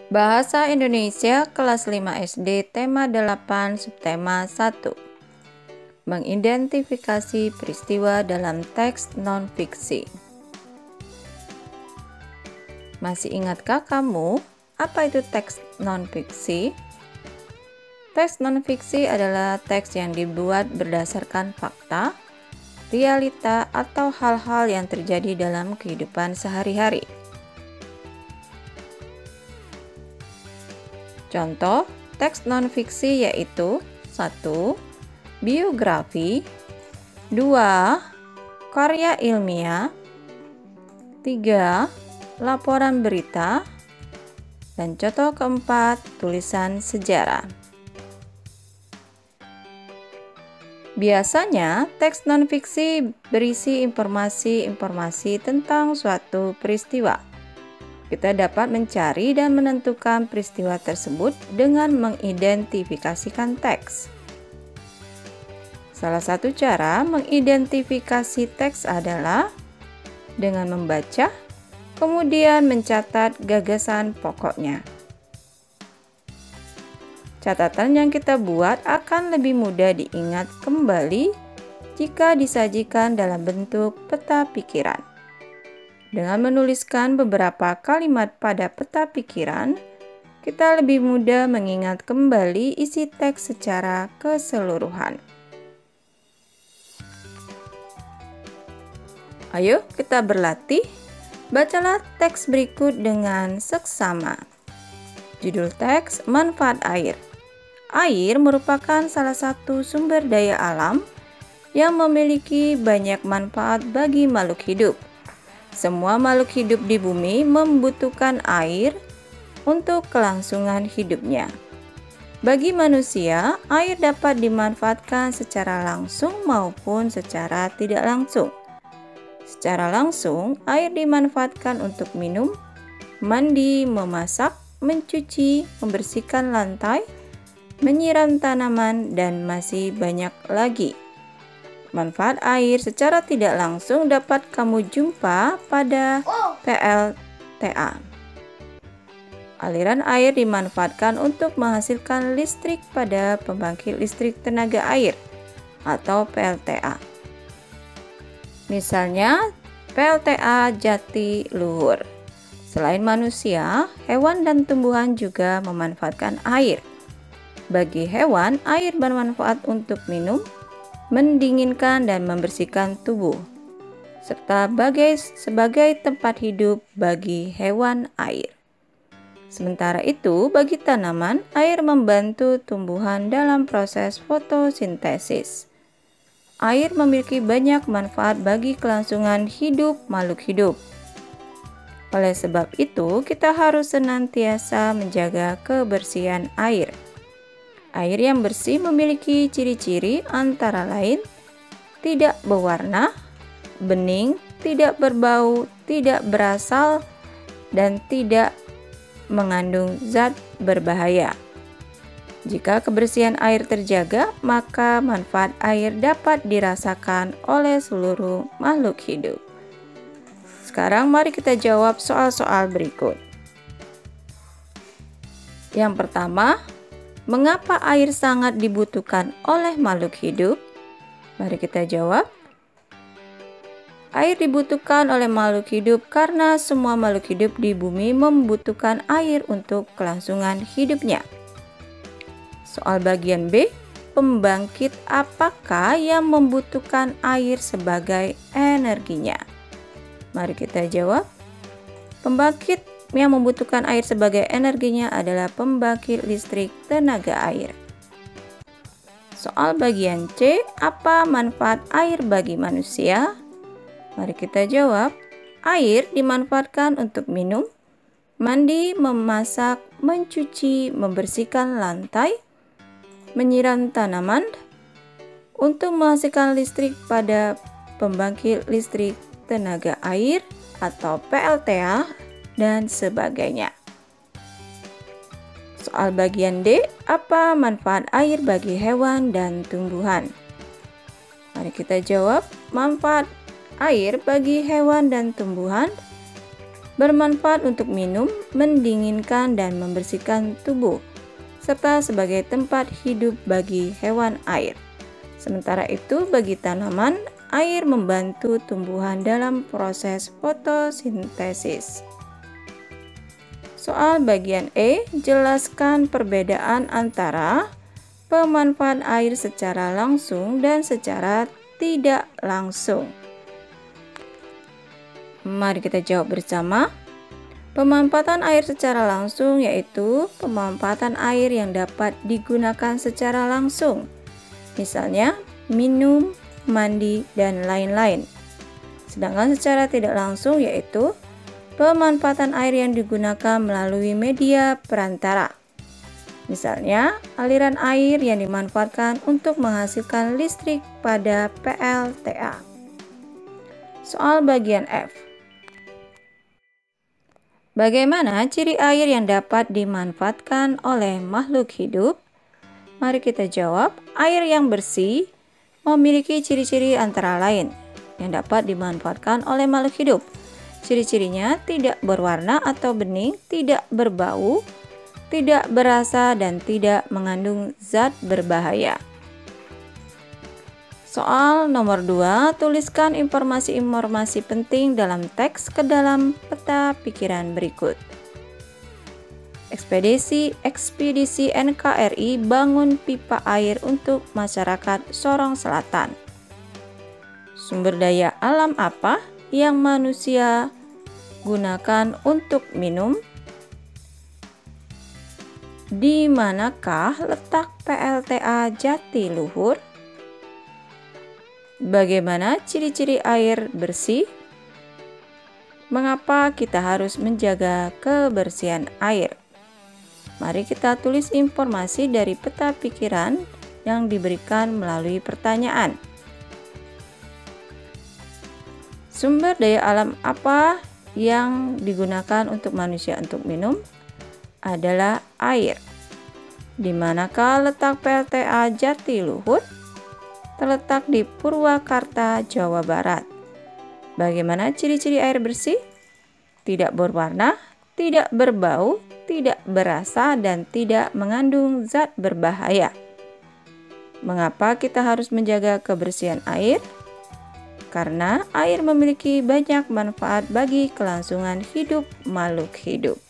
Bahasa Indonesia kelas 5 SD tema 8 subtema 1. Mengidentifikasi peristiwa dalam teks non-fiksi. Masih ingatkah kamu apa itu teks non-fiksi? Teks non-fiksi adalah teks yang dibuat berdasarkan fakta, realita, atau hal-hal yang terjadi dalam kehidupan sehari-hari. Contoh teks non-fiksi yaitu 1. Biografi, 2. Karya ilmiah, 3. Laporan berita, dan contoh keempat, tulisan sejarah. Biasanya, teks non-fiksi berisi informasi-informasi tentang suatu peristiwa. Kita dapat mencari dan menentukan peristiwa tersebut dengan mengidentifikasikan teks. Salah satu cara mengidentifikasi teks adalah dengan membaca, kemudian mencatat gagasan pokoknya. Catatan yang kita buat akan lebih mudah diingat kembali jika disajikan dalam bentuk peta pikiran. Dengan menuliskan beberapa kalimat pada peta pikiran, kita lebih mudah mengingat kembali isi teks secara keseluruhan. Ayo kita berlatih. Bacalah teks berikut dengan seksama. Judul teks: manfaat air. Air merupakan salah satu sumber daya alam yang memiliki banyak manfaat bagi makhluk hidup. Semua makhluk hidup di bumi membutuhkan air untuk kelangsungan hidupnya. Bagi manusia, air dapat dimanfaatkan secara langsung maupun secara tidak langsung. Secara langsung, air dimanfaatkan untuk minum, mandi, memasak, mencuci, membersihkan lantai, menyiram tanaman, dan masih banyak lagi. Manfaat air secara tidak langsung dapat kamu jumpa pada PLTA. Aliran air dimanfaatkan untuk menghasilkan listrik pada pembangkit listrik tenaga air atau PLTA. Misalnya PLTA Jatiluhur. Selain manusia, hewan dan tumbuhan juga memanfaatkan air. Bagi hewan, air bermanfaat untuk minum, mendinginkan dan membersihkan tubuh, serta sebagai tempat hidup bagi hewan air. Sementara itu, bagi tanaman, air membantu tumbuhan dalam proses fotosintesis. Air memiliki banyak manfaat bagi kelangsungan hidup makhluk hidup. Oleh sebab itu, kita harus senantiasa menjaga kebersihan air. Air yang bersih memiliki ciri-ciri antara lain tidak berwarna, bening, tidak berbau, tidak berasal, dan tidak mengandung zat berbahaya. Jika kebersihan air terjaga, maka manfaat air dapat dirasakan oleh seluruh makhluk hidup. Sekarang mari kita jawab soal-soal berikut. Yang pertama, mengapa air sangat dibutuhkan oleh makhluk hidup? Mari kita jawab. Air dibutuhkan oleh makhluk hidup karena semua makhluk hidup di bumi membutuhkan air untuk kelangsungan hidupnya. Soal bagian B, pembangkit apakah yang membutuhkan air sebagai energinya? Mari kita jawab. Pembangkit yang membutuhkan air sebagai energinya adalah pembangkit listrik tenaga air. Soal bagian C, apa manfaat air bagi manusia? Mari kita jawab. Air dimanfaatkan untuk minum, mandi, memasak, mencuci, membersihkan lantai, menyiram tanaman, untuk menghasilkan listrik pada pembangkit listrik tenaga air atau PLTA, dan sebagainya. Soal bagian D, apa manfaat air bagi hewan dan tumbuhan? Mari kita jawab. Manfaat air bagi hewan dan tumbuhan bermanfaat untuk minum, mendinginkan dan membersihkan tubuh, serta sebagai tempat hidup bagi hewan air. Sementara itu, bagi tanaman, air membantu tumbuhan dalam proses fotosintesis. Soal bagian E, jelaskan perbedaan antara pemanfaatan air secara langsung dan secara tidak langsung. Mari kita jawab bersama. Pemanfaatan air secara langsung yaitu pemanfaatan air yang dapat digunakan secara langsung. Misalnya, minum, mandi, dan lain-lain. Sedangkan secara tidak langsung yaitu pemanfaatan air yang digunakan melalui media perantara. Misalnya, aliran air yang dimanfaatkan untuk menghasilkan listrik pada PLTA. Soal bagian F. Bagaimana ciri air yang dapat dimanfaatkan oleh makhluk hidup? Mari kita jawab. Air yang bersih memiliki ciri-ciri antara lain yang dapat dimanfaatkan oleh makhluk hidup. Ciri-cirinya tidak berwarna atau bening, tidak berbau, tidak berasa, dan tidak mengandung zat berbahaya. Soal nomor 2, tuliskan informasi-informasi penting dalam teks ke dalam peta pikiran berikut. Ekspedisi NKRI bangun pipa air untuk masyarakat Sorong Selatan. Sumber daya alam apa yang manusia gunakan untuk minum? Di manakah letak PLTA Jatiluhur? Bagaimana ciri-ciri air bersih? Mengapa kita harus menjaga kebersihan air? Mari kita tulis informasi dari peta pikiran yang diberikan melalui pertanyaan. Sumber daya alam apa yang digunakan untuk manusia untuk minum? Adalah air. Di manakah letak PLTA Jatiluhur? Terletak di Purwakarta, Jawa Barat. Bagaimana ciri-ciri air bersih? Tidak berwarna, tidak berbau, tidak berasa, dan tidak mengandung zat berbahaya. Mengapa kita harus menjaga kebersihan air? Karena air memiliki banyak manfaat bagi kelangsungan hidup makhluk hidup.